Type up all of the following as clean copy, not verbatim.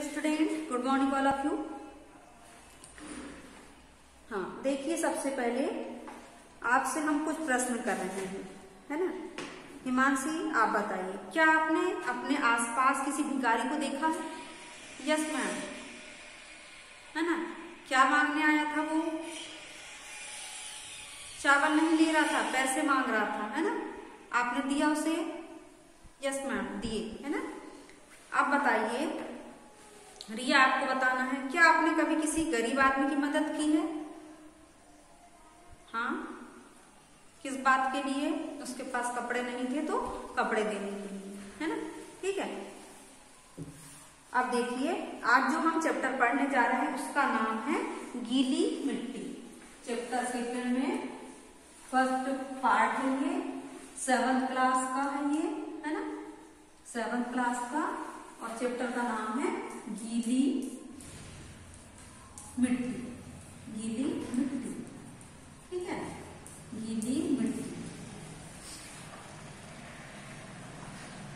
Student, good morning all of you. हाँ, देखिए सबसे पहले आपसे हम कुछ प्रश्न कर रहे हैं, है ना। हिमांशी, आप बताइए, क्या आपने अपने आसपास किसी भिखारी को देखा है? यस मैम, है ना। क्या मांगने आया था वो? चावल नहीं ले रहा था, पैसे मांग रहा था, है ना। आपने दिया उसे? यस मैम, दिए, है ना। अब बताइए, रिया, आपको बताना है, क्या आपने कभी किसी गरीब आदमी की मदद की है? हाँ, किस बात के लिए? उसके पास कपड़े नहीं थे तो कपड़े देने के लिए, है ना। ठीक है। अब देखिए, आज जो हम चैप्टर पढ़ने जा रहे हैं उसका नाम है गीली मिट्टी। चैप्टर सेकंड में फर्स्ट पार्ट है ये, 7th क्लास का है ये, है ना, 7th क्लास का। और चैप्टर का नाम है गीली मिट्टी। गीली मिट्टी, ठीक है, गीली मिट्टी।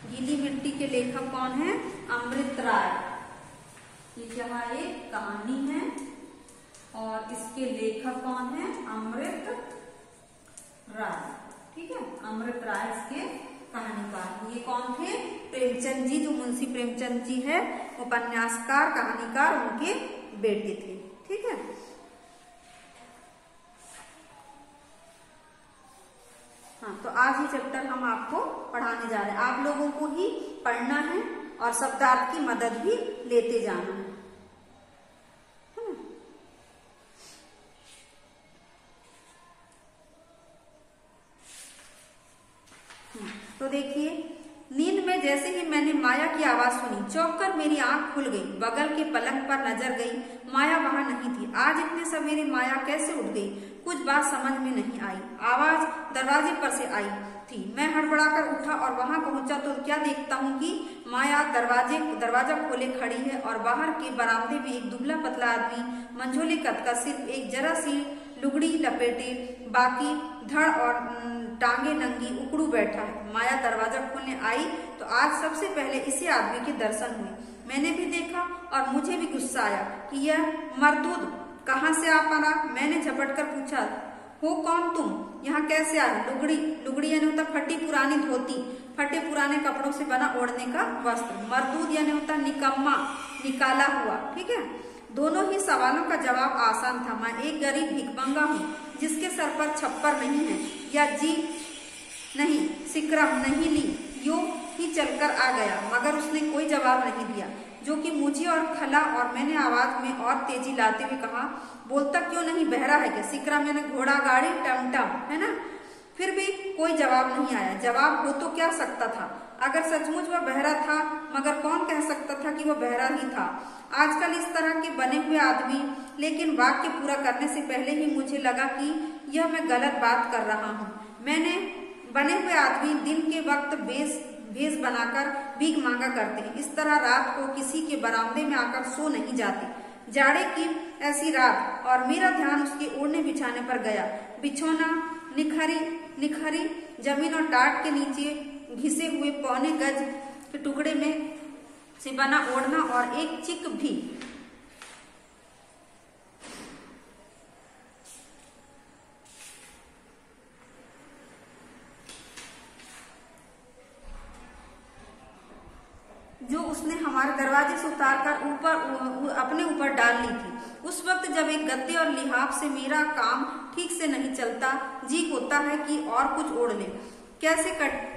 गीली मिट्टी के लेखक कौन है? अमृत राय। ये क्या एक कहानी है और इसके लेखक कौन है? अमृत राय, ठीक है। अमृत राय इसके कहानीकार। ये कौन थे? प्रेमचंद जी, जो मुंशी प्रेमचंद जी है, उपन्यासकार, कहानीकार, उनके बेटे थे, ठीक है। हाँ, तो आज ये चैप्टर हम आपको पढ़ाने जा रहे हैं। आप लोगों को ही पढ़ना है और शब्दार्थ की मदद भी लेते जाना है। तो देखिए, नींद में जैसे ही मैंने माया की आवाज सुनी, चौंक कर मेरी आंख खुल गई। बगल के पलंग पर नजर गई, माया वहां नहीं थी। आज इतने सवेरे माया कैसे उठ गई? कुछ बात समझ में नहीं आई। आवाज दरवाजे पर से आई थी। मैं हड़बड़ाकर उठा और वहां पहुंचा तो क्या देखता हूँ कि माया दरवाजा खोले खड़ी है और बाहर के बरामदे में एक दुबला पतला आदमी, मंझोले कद का, सिर्फ एक जरा सी लुगड़ी लपेटे, बाकी धड़ और टांगे नंगी उकड़ू बैठा है। माया दरवाजा खोलने आई तो आज सबसे पहले इसी आदमी के दर्शन हुए। मैंने भी देखा और मुझे भी गुस्सा आया कि यह मरदूद कहाँ से आ पड़ा। मैंने झपट कर पूछा, हो कौन तुम? यहाँ कैसे आ? लुगड़ी यानी होता फटी पुरानी धोती, फटे पुराने कपड़ों से बना ओढ़ने का वस्त्र। मरदूद यानी होता निकम्मा, निकाला हुआ, ठीक है। दोनों ही सवालों का जवाब आसान था। मैं एक गरीब भिखमंगा हूँ जिसके सर पर छप्पर नहीं है या जी नहीं, सिकरम नहीं ली, यूं ही चलकर आ गया। मगर उसने कोई जवाब नहीं दिया, जो कि मुझे और खला। और मैंने आवाज में और तेजी लाते हुए कहा, बोलता क्यों नहीं? बहरा है क्या? सिकरम यानी घोड़ा गाड़ी, टमटम, है ना। फिर भी कोई जवाब नहीं आया। जवाब हो तो क्या सकता था अगर सचमुच वह बहरा था, मगर कौन कह सकता था कि वह बहरा ही था। आजकल इस तरह के बने हुए आदमी, लेकिन वाक्य पूरा करने से पहले ही मुझे लगा कि यह मैं गलत बात कर रहा हूँ। मैंने बने हुए आदमी दिन के वक्त भेष बनाकर भीख मांगा करते हैं। इस तरह रात को किसी के बरामदे में आकर सो नहीं जाते। जाड़े की ऐसी रात, और मेरा ध्यान उसके ओढ़ने बिछाने पर गया। बिछौना निखरी जमीन और टाट के नीचे घिसे हुए पौने गज के टुकड़े में से बना ओढ़ना और एक चिक भी जो उसने हमारे दरवाजे से उतारकर अपने ऊपर डाल ली थी। उस वक्त जब एक गद्दे और लिहाफ से मेरा काम ठीक से नहीं चलता, जी होता है कि और कुछ ओढ़ ले। कैसे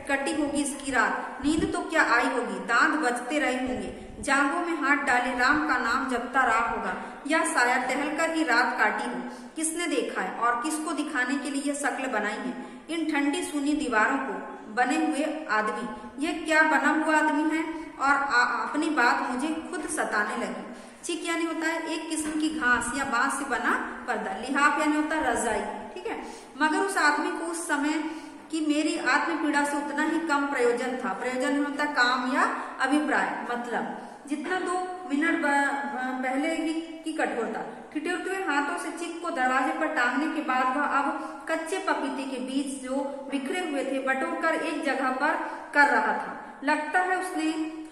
कटी होगी इसकी रात? नींद तो क्या आई होगी, दांत बजते रहे होंगे, जांघों में हाथ डाले राम का नाम जपता रहा होगा, या शायद टहलकर ही रात काटी हो। किसने देखा है और किसको दिखाने के लिए यह शक्ल बनाई है? इन ठंडी सूनी दीवारों को बने हुए आदमी, यह क्या बना हुआ आदमी है? और अपनी बात मुझे खुद सताने लगी। चिक यानी होता है एक किस्म की घास या बांस से बना पर्दा। लिहाफ यानी होता है रजाई, ठीक है। मगर उस आदमी को उस समय कि मेरी आत्म पीड़ा से उतना ही कम प्रयोजन था। प्रयोजन होता है काम या अभिप्राय, मतलब जितना 2 मिनट पहले की कठोरता। ठिठुरते हुए हाथों से चिक को दरवाजे पर टांगने के बाद वह अब कच्चे पपीते के बीज जो बिखरे हुए थे बटोर कर एक जगह पर कर रहा था। लगता है उसने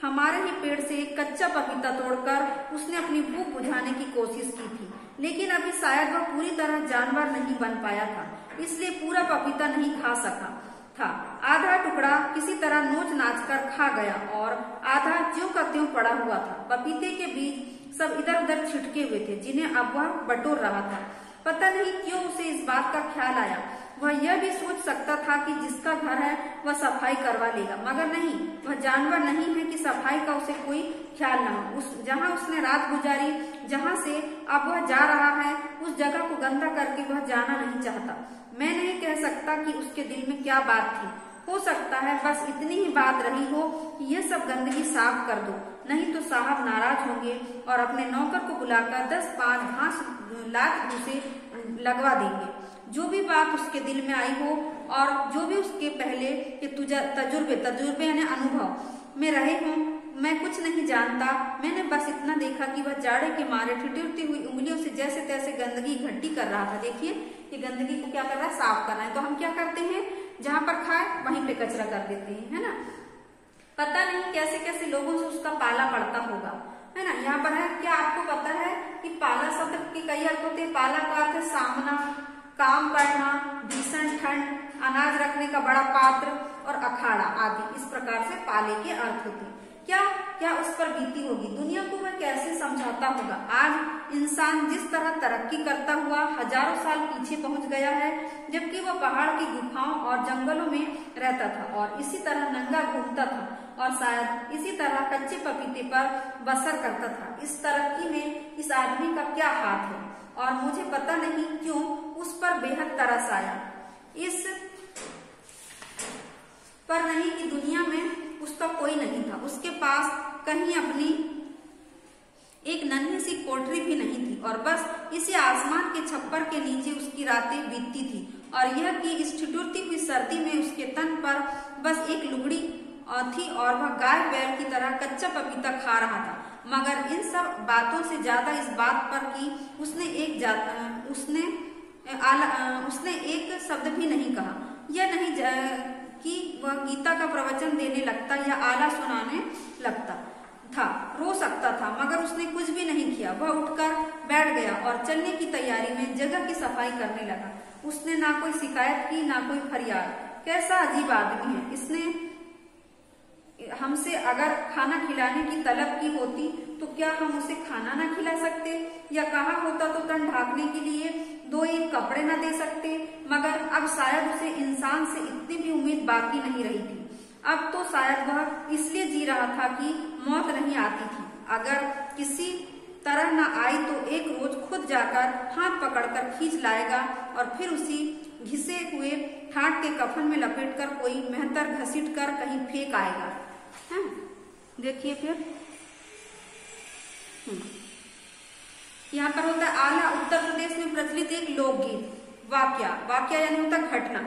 हमारे ही पेड़ से एक कच्चा पपीता तोड़कर उसने अपनी भूख बुझाने की कोशिश की थी, लेकिन अभी शायद वह पूरी तरह जानवर नहीं बन पाया था, इसलिए पूरा पपीता नहीं खा सका था। आधा टुकड़ा किसी तरह नोच नाच कर खा गया और आधा ज्यों का त्यों पड़ा हुआ था। पपीते के बीज सब इधर उधर छिटके हुए थे, जिन्हें अब वह बटोर रहा था। पता नहीं क्यों उसे इस बात का ख्याल आया। वह यह भी सोच सकता था कि जिसका घर है वह सफाई करवा लेगा, मगर नहीं, वह जानवर नहीं है कि सफाई का उसे कोई ख्याल न हो। जहाँ उसने रात गुजारी, जहाँ से अब वह जा रहा है, उस जगह को गंदा करके वह जाना नहीं चाहता। मैं नहीं कह सकता कि उसके दिल में क्या बात थी। हो सकता है बस इतनी ही बात रही हो कि यह सब गंदगी साफ कर दो, नहीं तो साहब नाराज होंगे और अपने नौकर को बुलाकर 10-5 घास लात उसे लगवा देंगे। जो भी बात उसके दिल में आई हो और जो भी उसके पहले के तजुर्बे यानी अनुभव में रहे हों, मैं कुछ नहीं जानता। मैंने बस इतना देखा कि वह जाड़े के मारे ठिठुरती हुई उंगलियों से जैसे तैसे गंदगी इकट्ठी कर रहा था। देखिए, ये गंदगी को क्या कर रहा है, साफ करना है। तो हम क्या करते हैं, जहाँ पर खाए वहीं पे कचरा कर देते हैं, है ना। पता नहीं कैसे कैसे लोगों से उसका पाला पड़ता होगा, है ना। यहाँ पर है, क्या आपको पता है कि पाला शब्द के कई अर्थ होते हैं। पाला का अर्थ है सामना, काम करना, भीषण ठंड, अनाज रखने का बड़ा पात्र और अखाड़ा आदि। इस प्रकार से पाले के अर्थ होते हैं। क्या उस पर बीती होगी, दुनिया को वह कैसे समझाता होगा। आज इंसान जिस तरह तरक्की करता हुआ हजारों साल पीछे पहुंच गया है, जबकि वह पहाड़ की गुफाओं और जंगलों में रहता था और इसी तरह नंगा घूमता था और शायद इसी तरह कच्चे पपीते पर बसर करता था। इस तरक्की में इस आदमी का क्या हाथ है, और मुझे पता नहीं क्यों उस पर बेहद तरस आया। इस पर नहीं कि दुनिया में उसका कोई नहीं था। उसके पास कहीं अपनी एक नन्ही सी कोठरी भी नहीं थी और बस इसी आसमान के छप्पर के नीचे उसकी रातें बीतती थी। और यह कि इस ठिठुरती हुई सर्दी में उसके तन पर बस एक लुगड़ी थी और वह गाय बैल की तरह कच्चा पपीता खा रहा था। मगर इन सब बातों से ज्यादा इस बात पर कि उसने एक शब्द भी नहीं कहा। यह नहीं कि वह गीता का प्रवचन देने लगता या आला सुनाने लगता था, रो सकता था, मगर उसने कुछ भी नहीं किया। वह उठकर बैठ गया और चलने की तैयारी में जगह की सफाई करने लगा। उसने ना कोई शिकायत की, ना कोई फरियाद। कैसा अजीब आदमी है। इसने हमसे अगर खाना खिलाने की तलब की होती तो क्या हम उसे खाना ना खिला सकते, या कहा होता तो तन ढांकने के लिए 2 एक कपड़े न दे सकते। मगर अब शायद उसे इंसान से इतनी भी उम्मीद बाकी नहीं रही थी। अब तो शायद वह इसलिए जी रहा था कि मौत नहीं आती थी। अगर किसी तरह न आई तो एक रोज खुद जाकर हाथ पकड़कर खींच लाएगा और फिर उसी घिसे हुए ठाट के कफन में लपेटकर कोई मेहतर घसीट कर कहीं फेंक आएगा। देखिए फिर यहाँ पर होता है आला। उत्तर प्रदेश में प्रचलित एक लोकगीत। वाक्या यानी होता घटना।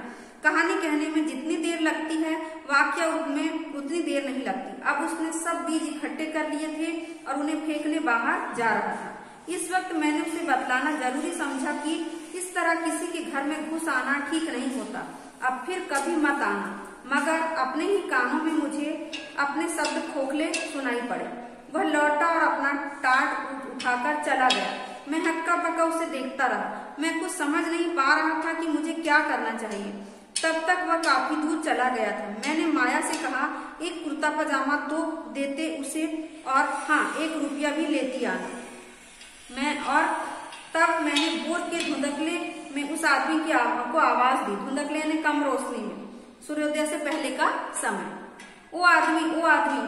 कहानी कहने में जितनी देर लगती है, वाक्या में उतनी देर नहीं लगती। अब उसने सब बीज इकट्ठे कर लिए थे और उन्हें फेंकने बाहर जा रहा था। इस वक्त मैंने उसे बतलाना जरूरी समझा कि इस तरह किसी के घर में घुस आना ठीक नहीं होता। अब फिर कभी मत आना। मगर अपने ही कानों में मुझे अपने शब्द खोखले सुनाई पड़े। वह लौटा और अपना टाट उठाकर चला गया। मैं हक्का बक्का उसे देखता रहा। मैं कुछ समझ नहीं पा रहा था कि मुझे क्या करना चाहिए। तब तक वह काफी दूर चला गया था। मैंने माया से कहा, एक कुर्ता पजामा तो देते उसे, और हाँ, 1 रुपया भी लेती आना। तब मैंने बोर के धुंधकले में उस आदमी की को आवाज दी। धुंधकले ने कम रोशनी में, सूर्योदय से पहले का समय। वो आदमी,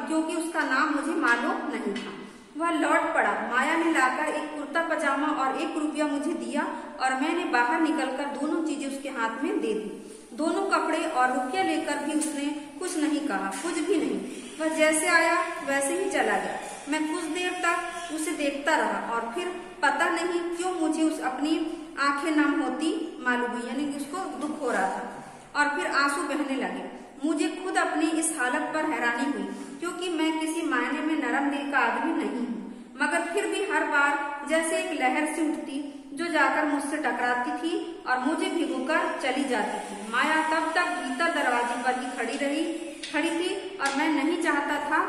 क्योंकि उसका नाम मुझे मालूम नहीं था। वह लौट पड़ा। माया ने लाकर एक कुर्ता पजामा और 1 रुपया मुझे दिया और मैंने बाहर निकलकर दोनों चीजें उसके हाथ में दे दी। दोनों कपड़े और रुपया लेकर भी उसने कुछ नहीं कहा, कुछ भी नहीं। वह जैसे आया वैसे ही चला गया। मैं कुछ देर तक उसे देखता रहा और फिर पता नहीं क्यों मुझे अपनी आंखें नम होती मालूम हुई, यानी कि उसको दुख हो रहा था और फिर आंसू बहने लगे। मुझे खुद अपनी इस हालत पर हैरानी हुई, क्योंकि मैं किसी मायने में नरम दिल का आदमी नहीं हूँ। मगर फिर भी हर बार जैसे एक लहर सी उठती जो जाकर मुझसे टकराती थी और मुझे भिगोकर चली जाती थी। माया तब तक भीतर दरवाजे पर ही खड़ी रही। खड़ी थी और मैं नहीं चाहता था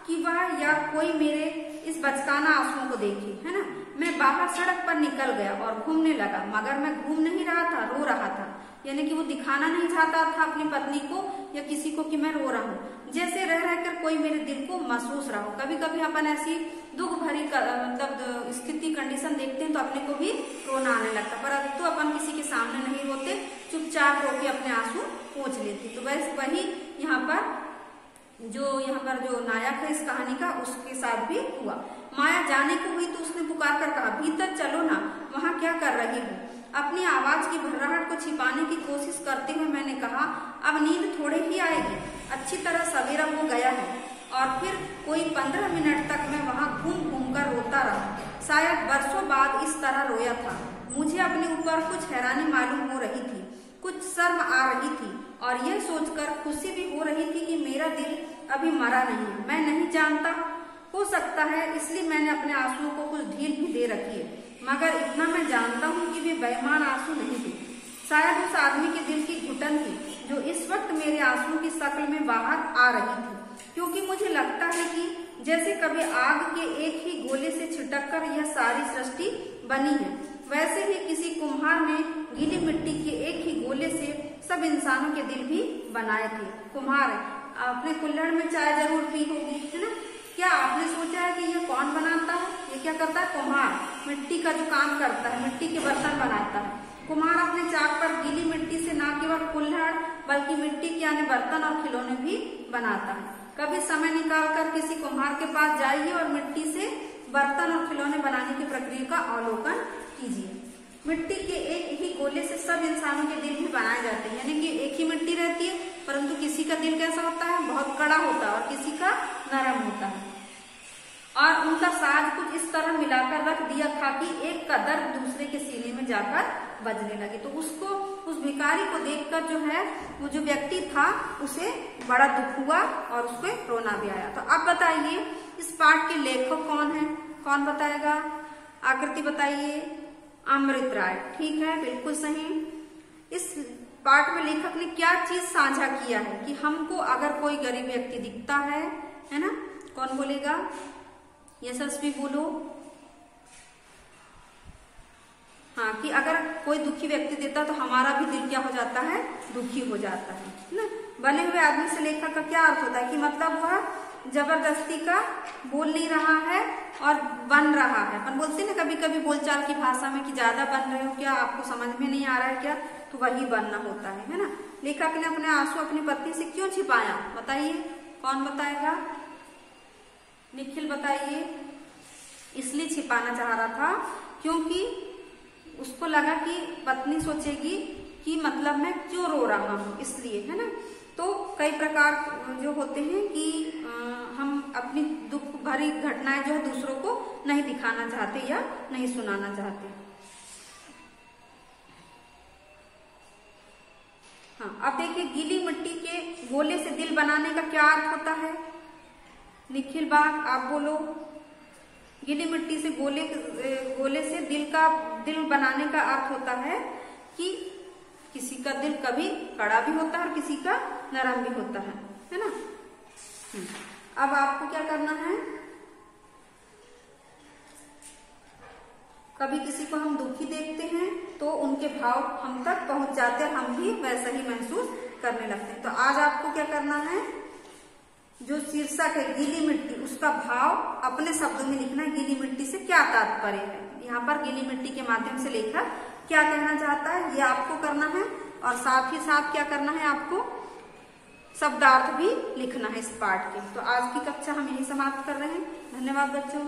कि वह या कोई मेरे इस बचकाना आंसुओं को देखे, है ना। मैं बाहर सड़क पर निकल गया और घूमने लगा, मगर मैं घूम नहीं रहा था, रो रहा था। यानी कि वो दिखाना नहीं चाहता था अपनी पत्नी को या किसी को कि मैं रो रहा हूँ। जैसे रह रहकर कोई मेरे दिल को महसूस रहा हो। कभी कभी अपन ऐसी दुख भरी मतलब स्थिति कंडीशन देखते हैं तो अपने को भी रोना आने लगता, परंतु अपन किसी के सामने नहीं रोते, चुपचाप रो के अपने आंसू पोंछ लेते। तो वैसे वही यहाँ पर जो नायक है इस कहानी का, उसके साथ भी हुआ। माया जाने को हुई तो उसने पुकार कर कहा, भीतर चलो ना, वहां क्या कर रही हो। अपनी आवाज की भर्राहट को छिपाने की कोशिश करते हुए मैंने कहा, अब नींद थोड़े ही आएगी, अच्छी तरह सवेरा हो गया है। और फिर कोई 15 मिनट तक मैं वहां घूम घूम कर रोता रहा। शायद बरसों बाद इस तरह रोया था। मुझे अपने ऊपर कुछ हैरानी मालूम हो रही थी, कुछ शर्म आ रही थी और यह सोचकर खुशी भी हो रही थी कि मेरा दिल अभी मरा नहीं है। मैं नहीं जानता, हो सकता है इसलिए मैंने अपने आंसुओं को कुछ ढील भी दे रखी है, मगर इतना मैं जानता हूँ कि वे बेईमान आंसू नहीं थे। शायद उस आदमी के दिल की घुटन थी जो इस वक्त मेरे आंसुओं की शक्ल में बाहर आ रही थी, क्योंकि मुझे लगता है कि जैसे कभी आग के एक ही गोले से छिटक कर यह सारी सृष्टि बनी है, वैसे ही किसी कुम्हार ने गीली मिट्टी के एक ही गोले से सब इंसानों के दिल भी बनाए थे। कुम्हार, आपने कुल्हड़ में चाय जरूर पी होगी, है ना। क्या आपने सोचा है कि ये कौन बनाता है? ये क्या करता है? कुम्हार मिट्टी का जो काम करता है, मिट्टी के बर्तन बनाता है। कुम्हार अपने चाक पर गीली मिट्टी से न केवल कुल्हड़ बल्कि मिट्टी के यानी बर्तन और खिलौने भी बनाता है। कभी समय निकालकर किसी कुम्हार के पास जाइए और मिट्टी से बर्तन और खिलौने बनाने की प्रक्रिया का अवलोकन कीजिए। मिट्टी के एक ही गोले से सब इंसानों के दिल भी बनाए जाते हैं, यानी कि एक ही मिट्टी रहती है, परंतु किसी का दिल कैसा होता है? बहुत कड़ा होता है और किसी का नरम होता है। और उनका साज कुछ इस तरह मिलाकर रख दिया था कि एक का दर्द दूसरे के सीने में जाकर बजने लगे। तो उसको, उस भिखारी को देखकर जो है वो जो व्यक्ति था उसे बड़ा दुख हुआ और उसको रोना भी आया। तो अब बताइए इस पाठ के लेखक कौन है? कौन बताएगा? आकृति बताइए। अमृत राय, ठीक है, बिल्कुल सही। इस पाठ में लेखक ने क्या चीज साझा किया है कि हमको अगर कोई गरीब व्यक्ति दिखता है ना, कौन बोलेगा? यशस्वी बोलो। हाँ, कि अगर कोई दुखी व्यक्ति देता तो हमारा भी दिल क्या हो जाता है? दुखी हो जाता है ना। बने हुए आदमी से लेखक का क्या अर्थ होता है कि मतलब वह जबरदस्ती का बोल नहीं रहा है और बन रहा है। अपन बोलते हैं ना कभी कभी बोलचाल की भाषा में कि ज्यादा बन रहे हो क्या, आपको समझ में नहीं आ रहा है क्या, तो वही बनना होता है ना। लेखक ने अपने आंसू अपनी पत्नी से क्यों छिपाया? बताइए, कौन बताएगा? निखिल बताइए। इसलिए छिपाना चाह रहा था क्योंकि उसको लगा कि पत्नी सोचेगी कि मतलब मैं क्यों रो रहा हूँ, इसलिए, है ना। तो कई प्रकार जो होते हैं कि हम अपनी दुख भरी घटनाएं जो है दूसरों को नहीं दिखाना चाहते या नहीं सुनाना चाहते। हाँ, अब देखिए गीली मिट्टी के गोले से दिल बनाने का क्या अर्थ होता है? निखिल बाग, आप बोलो। गीली मिट्टी से गोले से दिल बनाने का अर्थ होता है कि किसी का दिल कभी कड़ा भी होता है और किसी का नरम भी होता है ना। अब आपको क्या करना है? कभी किसी को हम दुखी देखते हैं तो उनके भाव हम तक पहुंच जाते हैं, हम भी वैसा ही महसूस करने लगते हैं। तो आज आपको क्या करना है? जो शीर्षक है गीली मिट्टी, उसका भाव अपने शब्दों में लिखना है। गीली मिट्टी से क्या तात्पर्य है? यहाँ पर गीली मिट्टी के माध्यम से लेखक क्या कहना चाहता है ये आपको करना है, और साथ ही साथ क्या करना है आपको? शब्दार्थ भी लिखना है इस पाठ के। तो आज की कक्षा हम यही समाप्त कर रहे हैं। धन्यवाद बच्चों।